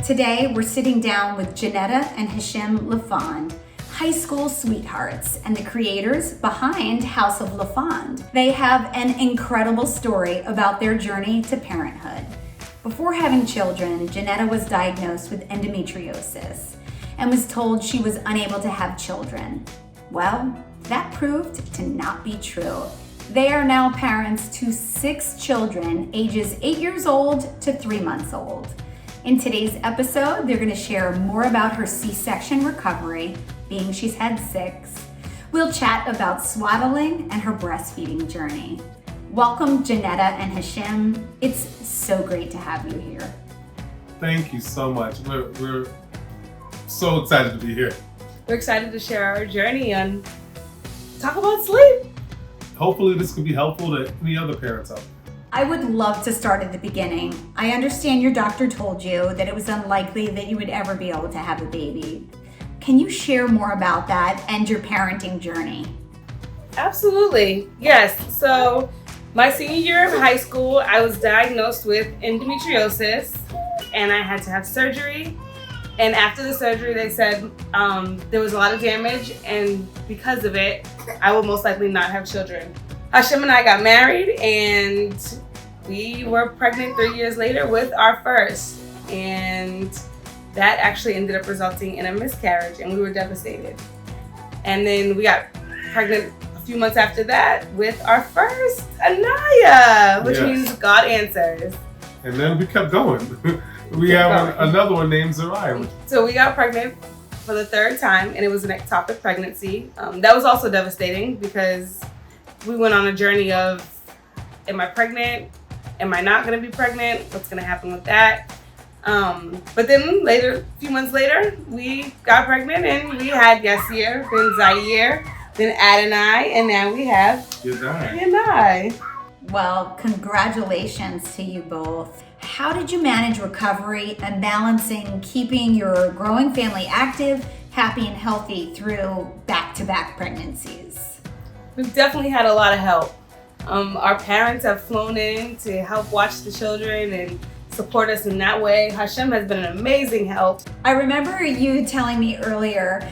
Today, we're sitting down with Johnetta and Hashim LaFond, high school sweethearts and the creators behind House of LaFond. They have an incredible story about their journey to parenthood. Before having children, Johnetta was diagnosed with endometriosis and was told she was unable to have children. Well, that proved to not be true. They are now parents to 6 children, ages 8 years old to 3 months old. In today's episode, they're going to share more about her C-section recovery, being she's had 6. We'll chat about swaddling and her breastfeeding journey. Welcome, Johnetta and Hashim. It's so great to have you here. Thank you so much. We're so excited to be here. We're excited to share our journey and talk about sleep. Hopefully this can be helpful to any other parents out there. I would love to start at the beginning. I understand your doctor told you that it was unlikely that you would ever be able to have a baby. Can you share more about that and your parenting journey? Absolutely. Yes. So my senior year of high school, I was diagnosed with endometriosis and I had to have surgery. And after the surgery, they said there was a lot of damage, and because of it, I will most likely not have children. Hashim and I got married, and we were pregnant 3 years later with our first. And that actually ended up resulting in a miscarriage, and we were devastated. And then we got pregnant a few months after that with our first, Anaya, which means God answers. And then we kept going. We have another one named Zariah. So we got pregnant for the 3rd time, and it was an ectopic pregnancy. That was also devastating because we went on a journey of, am I pregnant? Am I not going to be pregnant? What's going to happen with that? But then later, a few months later, we got pregnant and we had Yasir, then Zaire, then Adonai, and now we have Yadai. Well, congratulations to you both. How did you manage recovery and balancing keeping your growing family active, happy, and healthy through back-to-back pregnancies? We've definitely had a lot of help. Our parents have flown in to help watch the children and support us in that way. Hashim has been an amazing help. I remember you telling me earlier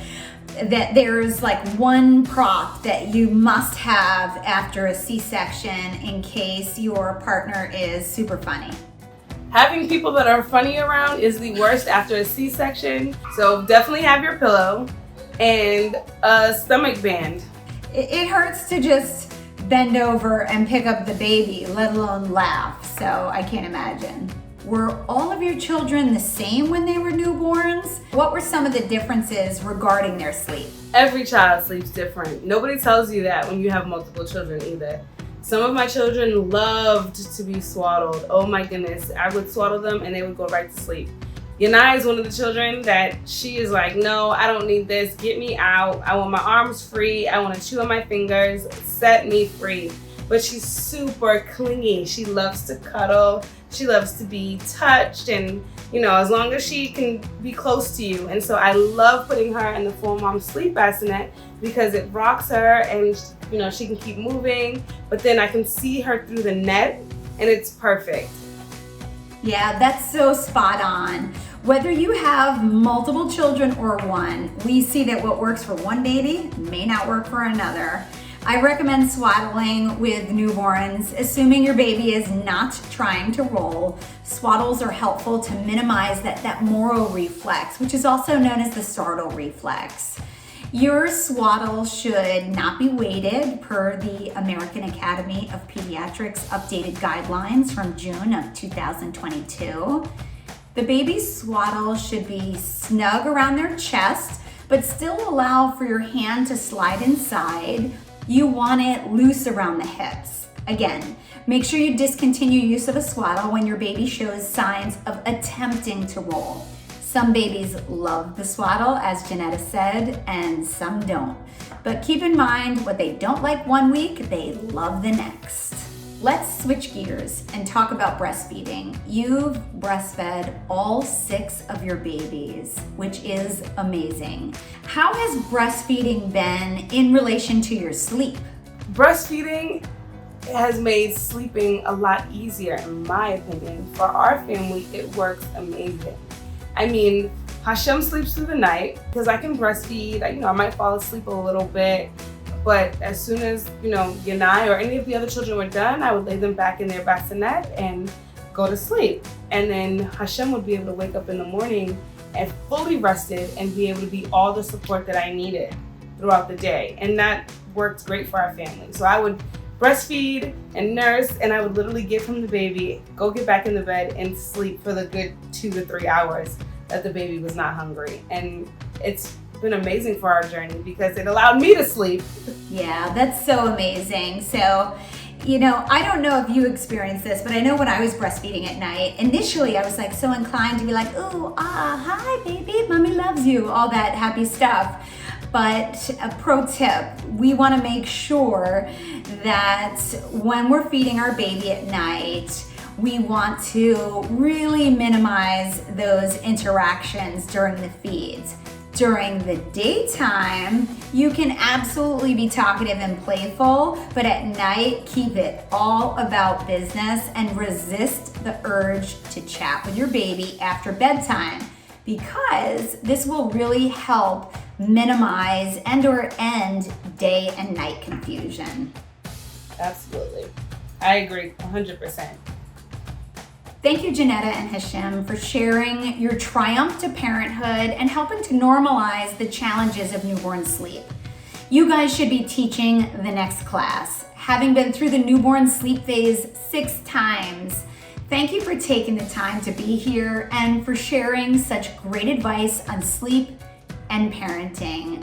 that there's like one prop that you must have after a C-section in case your partner is super funny. Having people that are funny around is the worst after a C-section. So definitely have your pillow and a stomach band. It hurts to just bend over and pick up the baby, let alone laugh. So I can't imagine. Were all of your children the same when they were newborns? What were some of the differences regarding their sleep? Every child sleeps different. Nobody tells you that when you have multiple children either. Some of my children loved to be swaddled. Oh my goodness. I would swaddle them and they would go right to sleep. Yanai is one of the children that she is like, no, I don't need this. Get me out. I want my arms free. I want to chew on my fingers. Set me free. But she's super clingy. She loves to cuddle. She loves to be touched, and as long as she can be close to you. And so I love putting her in the full mom sleep bassinet because it rocks her and she can keep moving, but then I can see her through the net and it's perfect. Yeah, that's so spot on. Whether you have multiple children or one, we see that what works for one baby may not work for another. I recommend swaddling with newborns, assuming your baby is not trying to roll. Swaddles are helpful to minimize that Moro reflex, which is also known as the startle reflex. Your swaddle should not be weighted per the American Academy of Pediatrics updated guidelines from June of 2022. The baby's swaddle should be snug around their chest, but still allow for your hand to slide inside. You want it loose around the hips. Again, make sure you discontinue use of a swaddle when your baby shows signs of attempting to roll. Some babies love the swaddle, as Johnetta said, and some don't. But keep in mind, what they don't like one week, they love the next. Let's switch gears and talk about breastfeeding. You've breastfed all 6 of your babies, which is amazing. How has breastfeeding been in relation to your sleep? Breastfeeding has made sleeping a lot easier, in my opinion. For our family, it works amazing. I mean, Hashim sleeps through the night because I can breastfeed. I might fall asleep a little bit, but as soon as, Yanai or any of the other children were done, I would lay them back in their bassinet and go to sleep. And then Hashim would be able to wake up in the morning and fully rested and be able to be all the support that I needed throughout the day. And that worked great for our family. So I would breastfeed and nurse, and I would literally give him the baby, go get back in the bed and sleep for the good 2 to 3 hours that the baby was not hungry. And it's been amazing for our journey because it allowed me to sleep. Yeah, that's so amazing. So, I don't know if you experienced this, but I know when I was breastfeeding at night, initially I was like so inclined to be like, ooh, hi baby, mommy loves you, all that happy stuff. But a pro tip, we want to make sure that when we're feeding our baby at night, we want to really minimize those interactions during the feeds. During the daytime, you can absolutely be talkative and playful, but at night, keep it all about business and resist the urge to chat with your baby after bedtime, because this will really help minimize and/or end day and night confusion. Absolutely. I agree 100%. Thank you, Johnetta and Hashim, for sharing your triumph to parenthood and helping to normalize the challenges of newborn sleep. You guys should be teaching the next class, having been through the newborn sleep phase 6 times. Thank you for taking the time to be here and for sharing such great advice on sleep and parenting.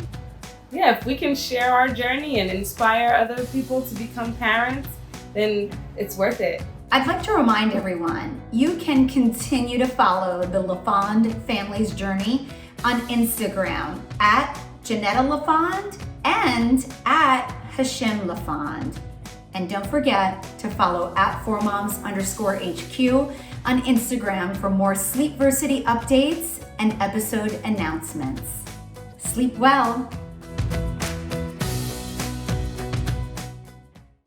Yeah, if we can share our journey and inspire other people to become parents, then it's worth it. I'd like to remind everyone, you can continue to follow the LaFond family's journey on Instagram at Johnetta LaFond and at Hashim LaFond. And don't forget to follow at 4moms_HQ on Instagram for more Sleepversity updates and episode announcements. Sleep well.